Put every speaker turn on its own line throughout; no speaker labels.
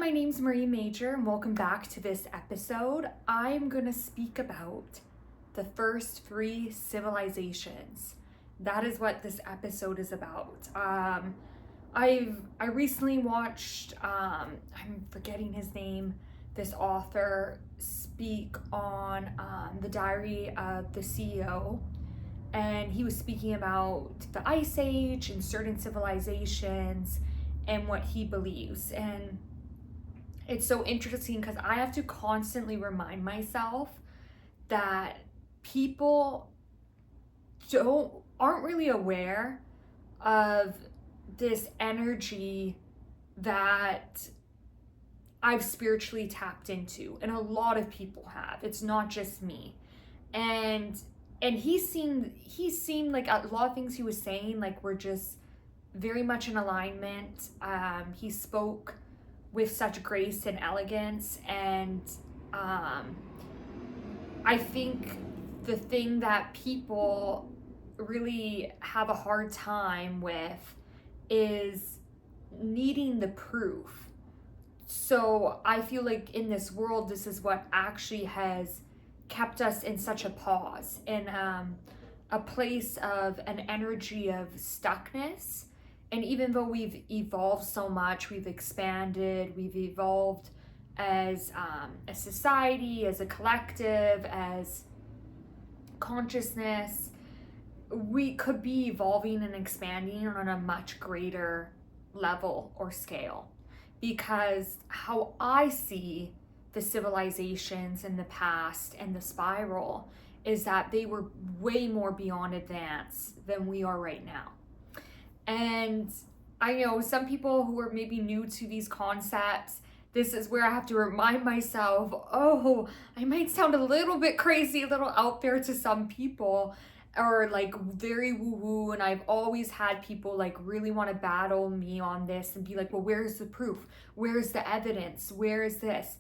my name's Marie Major, and welcome back to this episode. I'm going to speak about the first 3 civilizations. That is what this episode is about. I recently watched, I'm forgetting his name, this author speak on the Diary of the CEO, and he was speaking about the Ice Age and certain civilizations and what he believes. And it's so interesting because I have to constantly remind myself that people aren't really aware of this energy that I've spiritually tapped into, and a lot of people have. It's not just me. And he seemed like a lot of things he was saying like were just very much in alignment. He spoke with such grace and elegance, and I think the thing that people really have a hard time with is needing the proof. So I feel like in this world, this is what actually has kept us in such a pause, in a place of an energy of stuckness. And even though we've evolved so much, we've expanded, we've evolved as a society, as a collective, as consciousness, we could be evolving and expanding on a much greater level or scale. Because how I see the civilizations in the past and the spiral is that they were way more beyond advanced than we are right now. And I know some people who are maybe new to these concepts, this is where I have to remind myself, oh, I might sound a little bit crazy, a little out there to some people, or like very woo-woo. And I've always had people like really want to battle me on this and be like, well, where's the proof? Where's the evidence? Where is this?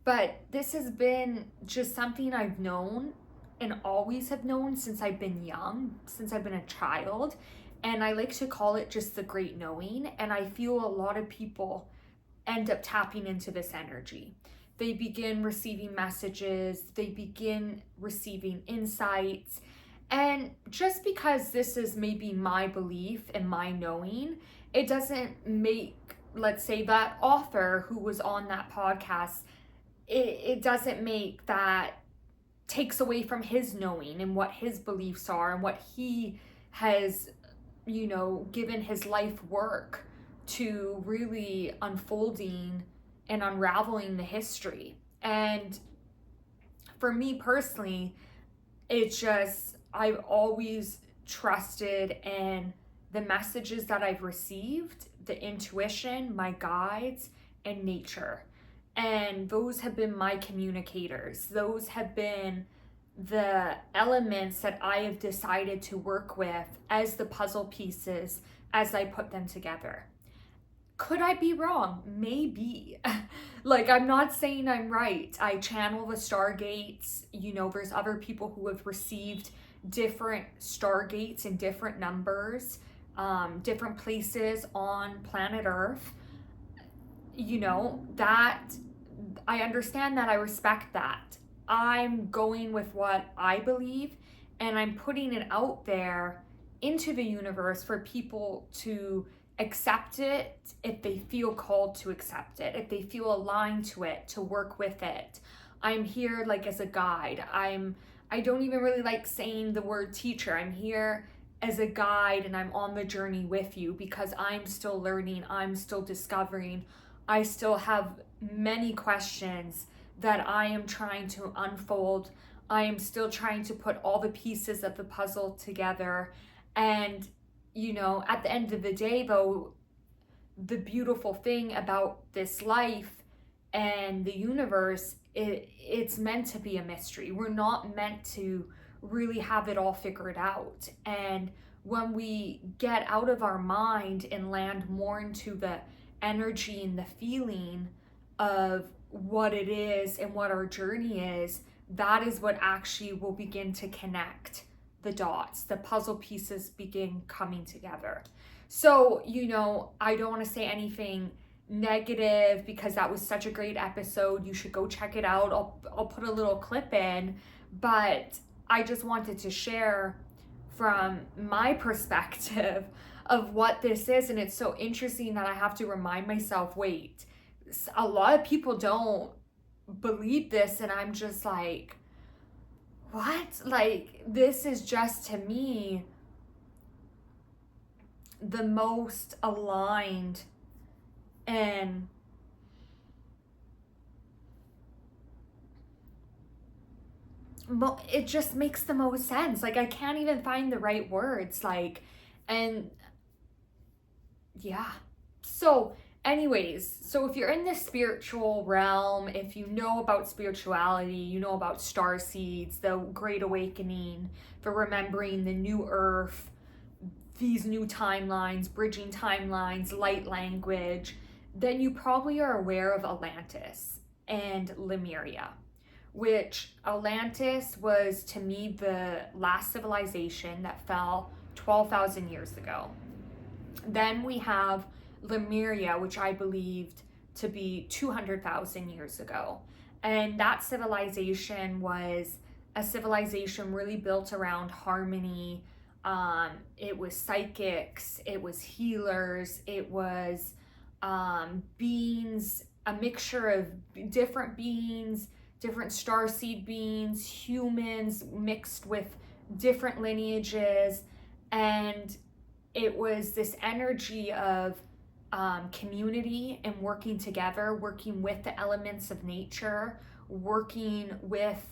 But this has been just something I've known and always have known since I've been young, since I've been a child. And I like to call it just the great knowing. And I feel a lot of people end up tapping into this energy. They begin receiving messages, they begin receiving insights. And just because this is maybe my belief and my knowing, it doesn't make, let's say, that author who was on that podcast, it doesn't make that, takes away from his knowing and what his beliefs are and what he has, given his life work to really unfolding and unraveling the history. And for me personally, it's just, I've always trusted in the messages that I've received, the intuition, my guides, and nature. And those have been my communicators. Those have been the elements that I have decided to work with as the puzzle pieces as I put them together. Could I be wrong? Maybe. Like, I'm not saying I'm right. I channel the stargates. There's other people who have received different stargates in different numbers, different places on planet Earth. That I understand that. I respect that. I'm going with what I believe, and I'm putting it out there into the universe for people to accept it if they feel called to accept it, if they feel aligned to it, to work with it. I'm here like as a guide. I don't even really like saying the word teacher. I'm here as a guide, and I'm on the journey with you because I'm still learning, I'm still discovering. I still have many questions that I am trying to unfold. I am still trying to put all the pieces of the puzzle together. And, at the end of the day, though, the beautiful thing about this life and the universe, it's meant to be a mystery. We're not meant to really have it all figured out. And when we get out of our mind and land more into the energy and the feeling of what it is and what our journey is, that is what actually will begin to connect the dots. The puzzle pieces begin coming together. So, I don't want to say anything negative because that was such a great episode. You should go check it out. I'll put a little clip in, but I just wanted to share from my perspective of what this is. And it's so interesting that I have to remind myself, wait, a lot of people don't believe this, and I'm just like, what? Like, this is just, to me, the most aligned and it just makes the most sense. Like, I can't even find the right words. Like, and yeah. So, anyways, so if you're in the spiritual realm, if you know about spirituality, you know about star seeds, the Great Awakening, for remembering the new earth, these new timelines, bridging timelines, light language, then you probably are aware of Atlantis and Lemuria, which Atlantis was, to me, the last civilization that fell 12,000 years ago. Then we have Lemuria, which I believed to be 200,000 years ago. And that civilization was a civilization really built around harmony. It was psychics, it was healers, it was beings, a mixture of different beings, different starseed beings, humans mixed with different lineages. And it was this energy of community and working together, working with the elements of nature, working with,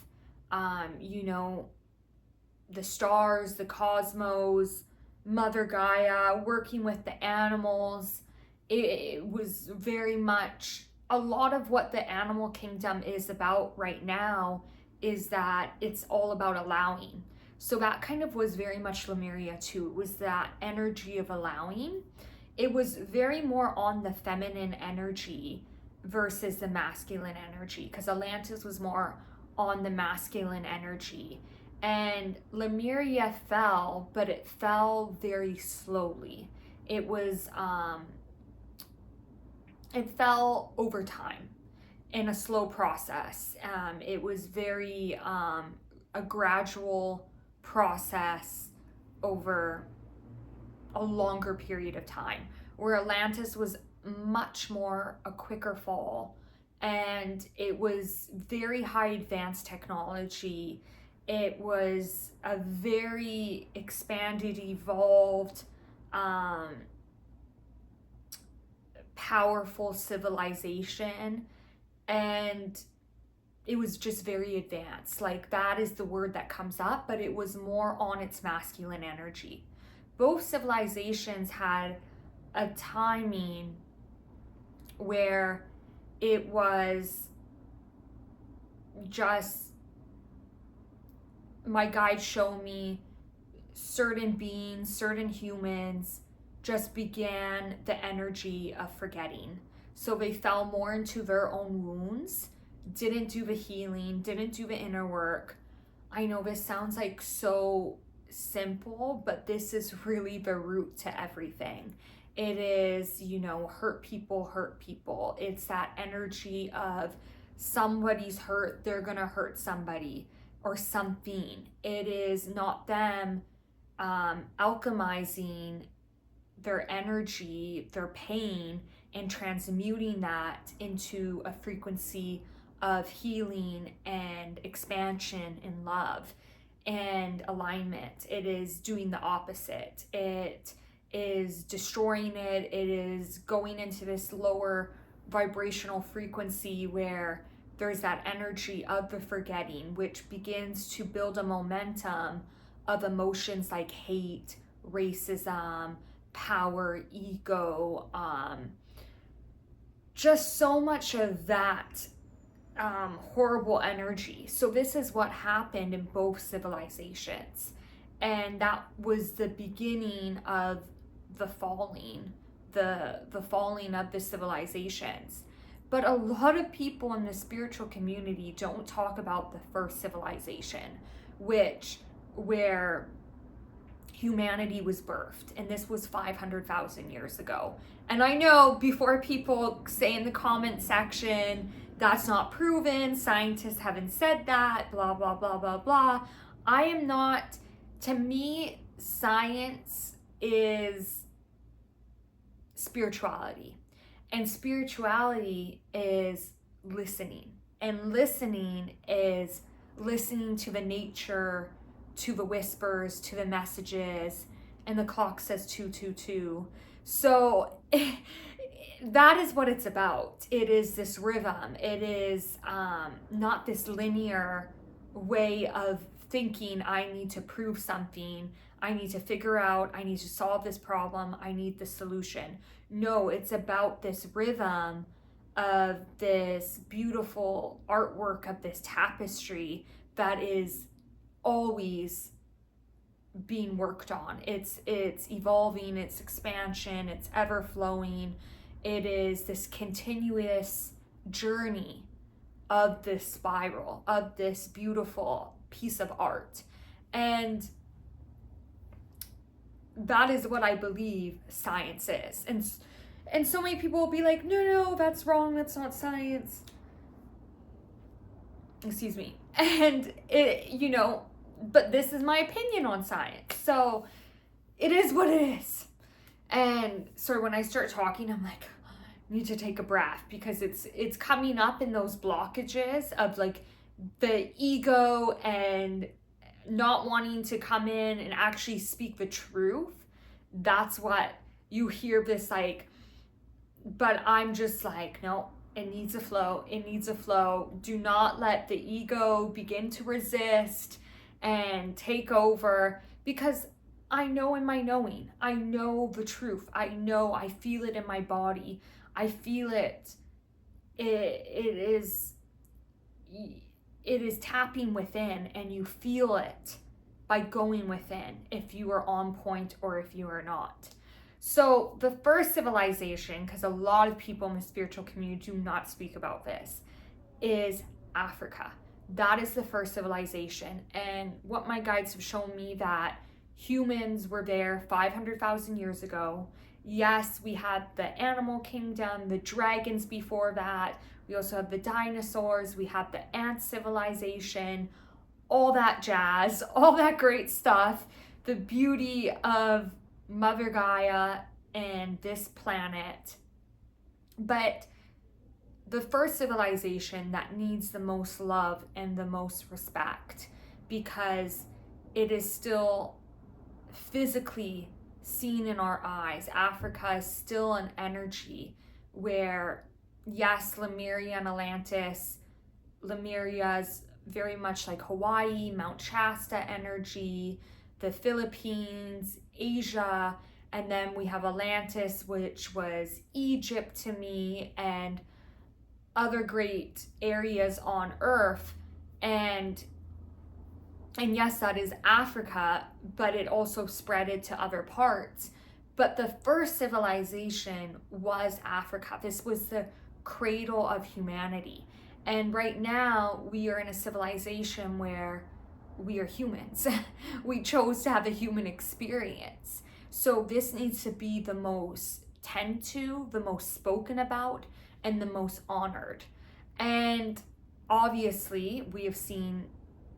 the stars, the cosmos, Mother Gaia, working with the animals. It was very much a lot of what the animal kingdom is about right now, is that it's all about allowing. So that kind of was very much Lemuria too. It was that energy of allowing. It was very more on the feminine energy versus the masculine energy, because Atlantis was more on the masculine energy. And Lemuria fell, but it fell very slowly. It was, it fell over time in a slow process. It was very, a gradual process over a longer period of time, where Atlantis was much more a quicker fall, and it was very high advanced technology. It was a very expanded, evolved, powerful civilization, and it was just very advanced. Like, that is the word that comes up, but it was more on its masculine energy. Both civilizations had a timing where it was just, my guides show me certain beings, certain humans just began the energy of forgetting. So they fell more into their own wounds, didn't do the healing, didn't do the inner work. I know this sounds like so simple, but this is really the root to everything. It is, hurt people. It's that energy of somebody's hurt, they're gonna hurt somebody or something. It is not them alchemizing their energy, their pain, and transmuting that into a frequency of healing and expansion and love and alignment. It is doing the opposite. It is destroying it. It is going into this lower vibrational frequency where there's that energy of the forgetting, which begins to build a momentum of emotions like hate, racism, power, ego, just so much of that horrible energy. So this is what happened in both civilizations, and that was the beginning of the falling, the falling of the civilizations. But a lot of people in the spiritual community don't talk about the first civilization, where humanity was birthed, and this was 500,000 years ago. And I know before people say in the comment section, that's not proven, scientists haven't said that, blah, blah, blah, blah, blah. I am not, to me, science is spirituality. And spirituality is listening. And listening is listening to the nature, to the whispers, to the messages, and the clock says 222. So that is what it's about. It is this rhythm. It is not this linear way of thinking, I need to prove something, I need to figure out, I need to solve this problem, I need the solution. No, it's about this rhythm of this beautiful artwork, of this tapestry that is always being worked on. It's evolving, it's expansion, it's ever flowing. It is this continuous journey of this spiral, of this beautiful piece of art. And that is what I believe science is. And so many people will be like, no, that's wrong, that's not science. Excuse me. And it, but this is my opinion on science. So it is what it is. And so when I start talking, I'm like, I need to take a breath, because it's coming up in those blockages of like the ego and not wanting to come in and actually speak the truth. That's what you hear, this like, but I'm just like, no, it needs a flow. It needs a flow. Do not let the ego begin to resist and take over, because I know in my knowing, I know the truth. I know, I feel it in my body. I feel it. It is tapping within, and you feel it by going within, if you are on point or if you are not. So the first civilization, because a lot of people in the spiritual community do not speak about this, is Africa. That is the first civilization. And what my guides have shown me, that humans were there 500,000 years ago. Yes, we had the animal kingdom, the dragons before that. We also have the dinosaurs. We have the ant civilization, all that jazz, all that great stuff. The beauty of Mother Gaia and this planet. But the first civilization that needs the most love and the most respect, because it is still physically seen in our eyes. Africa is still an energy where, yes, Lemuria and Atlantis, Lemuria is very much like Hawaii, Mount Shasta energy, the Philippines, Asia, and then we have Atlantis, which was Egypt to me, and other great areas on Earth. And yes, that is Africa, but it also spreaded to other parts. But the first civilization was Africa. This was the cradle of humanity. And right now we are in a civilization where we are humans. We chose to have a human experience. So this needs to be the most tended to, the most spoken about, and the most honored. And obviously we have seen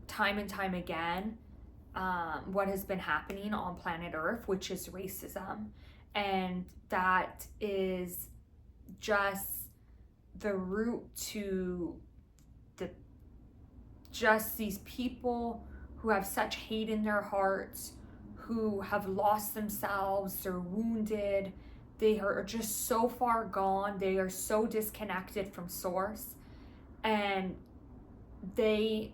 time and time again what has been happening on planet Earth, which is racism. And that is just the root to just these people who have such hate in their hearts, who have lost themselves, they're wounded, they are just so far gone, they are so disconnected from source, and they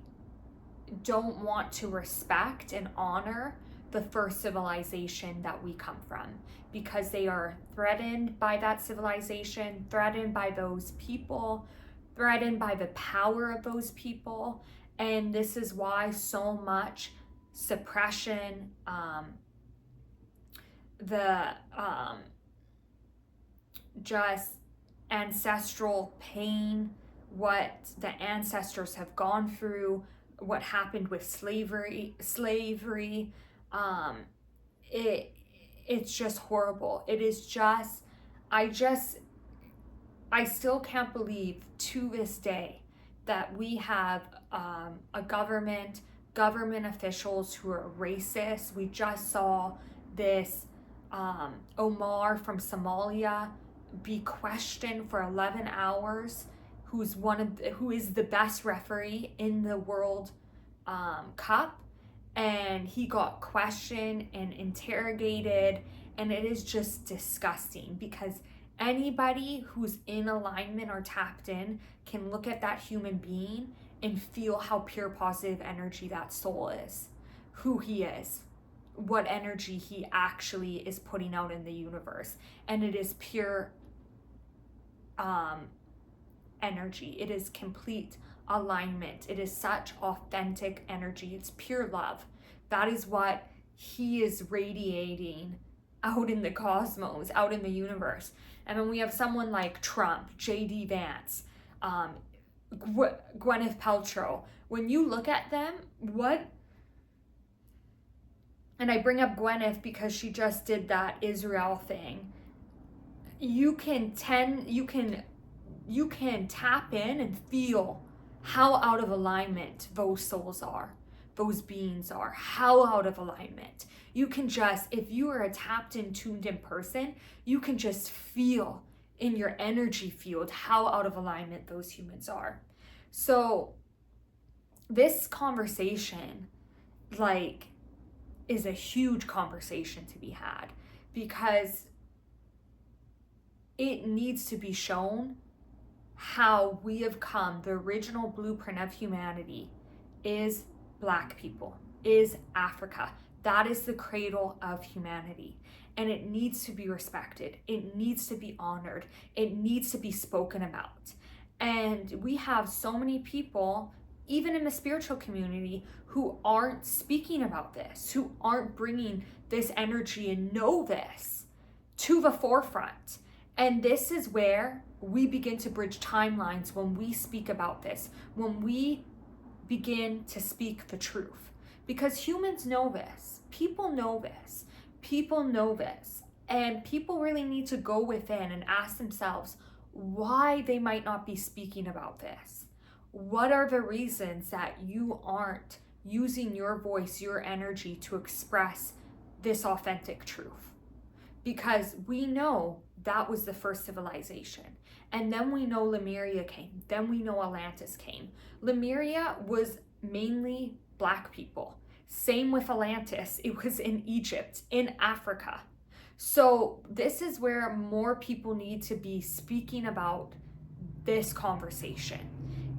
don't want to respect and honor the first civilization that we come from, because they are threatened by that civilization, threatened by those people, threatened by the power of those people. And this is why so much suppression, just ancestral pain, what the ancestors have gone through, what happened with slavery, it's just horrible. It is just, I still can't believe to this day that we have a government officials who are racist. We just saw this Omar from Somalia be questioned for 11 hours, who is the best referee in the World Cup, and he got questioned and interrogated, and it is just disgusting, because anybody who's in alignment or tapped in can look at that human being and feel how pure positive energy that soul is, who he is, what energy he actually is putting out in the universe. And it is pure energy. It is complete alignment. It is such authentic energy. It's pure love. That is what he is radiating out in the cosmos, out in the universe. And then we have someone like Trump, J.D. Vance, Gwyneth Paltrow. When you look at them, and I bring up Gwyneth because she just did that Israel thing. You can tap in and feel how out of alignment those souls are, those beings are, how out of alignment. You can just, if you are a tapped in, tuned in person, you can just feel in your energy field how out of alignment those humans are. So this conversation, is a huge conversation to be had, because it needs to be shown how we have come. The original blueprint of humanity is Black people, is Africa. That is the cradle of humanity, and it needs to be respected. It needs to be honored. It needs to be spoken about. And we have so many people, even in the spiritual community, who aren't speaking about this, who aren't bringing this energy and know this to the forefront. And this is where we begin to bridge timelines when we speak about this, when we begin to speak the truth. Because humans know this, people know this, and people really need to go within and ask themselves why they might not be speaking about this. What are the reasons that you aren't using your voice, your energy to express this authentic truth? Because we know that was the first civilization. And then we know Lemuria came. Then we know Atlantis came. Lemuria was mainly Black people. Same with Atlantis. It was in Egypt, in Africa. So this is where more people need to be speaking about this conversation.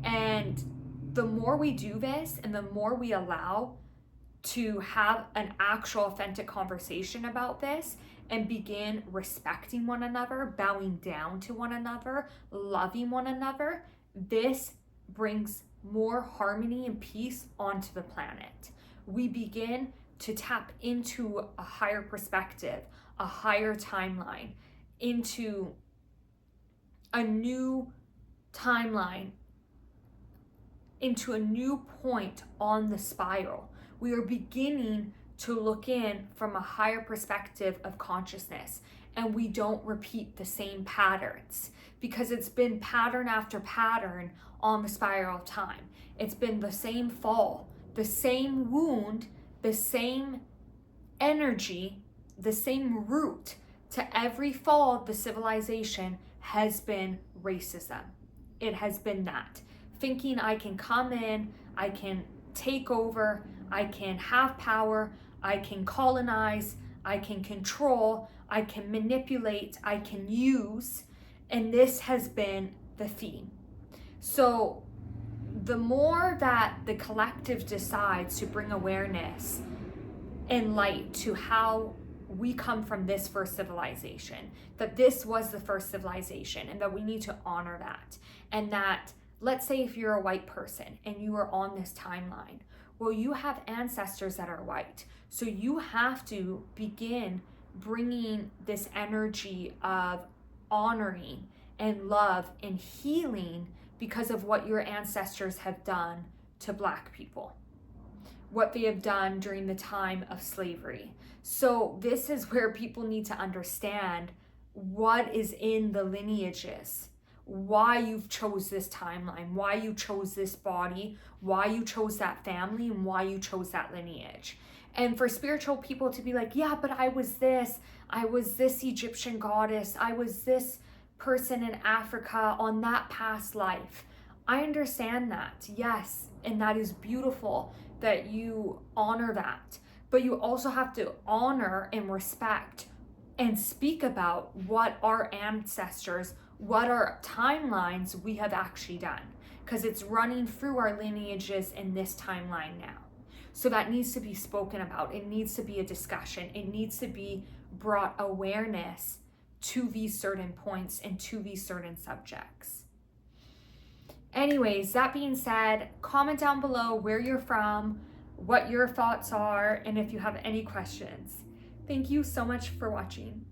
And the more we do this, and the more we allow to have an actual authentic conversation about this, and begin respecting one another, bowing down to one another, loving one another, this brings more harmony and peace onto the planet. We begin to tap into a higher perspective, a higher timeline, into a new timeline, into a new point on the spiral. We are beginning to look in from a higher perspective of consciousness, and we don't repeat the same patterns, because it's been pattern after pattern on the spiral of time. It's been the same fall, the same wound, the same energy, the same root to every fall of the civilization has been racism. It has been that. Thinking I can come in, I can take over, I can have power, I can colonize, I can control, I can manipulate, I can use, and this has been the theme. So the more that the collective decides to bring awareness and light to how we come from this first civilization, that this was the first civilization, and that we need to honor that, and that, let's say if you're a white person and you are on this timeline, well, you have ancestors that are white. So you have to begin bringing this energy of honoring and love and healing because of what your ancestors have done to Black people. what they have done during the time of slavery. So this is where people need to understand what is in the lineages, why you've chose this timeline, why you chose this body, why you chose that family, and why you chose that lineage. And for spiritual people to be like, yeah, but I was this Egyptian goddess, I was this person in Africa on that past life. I understand that, yes, and that is beautiful that you honor that. But you also have to honor and respect and speak about what our ancestors, what our timelines we have actually done, because it's running through our lineages in this timeline now. So that needs to be spoken about. It needs to be a discussion. It needs to be brought awareness to these certain points and to these certain subjects. Anyways, that being said, comment down below where you're from, what your thoughts are, and if you have any questions. Thank you so much for watching.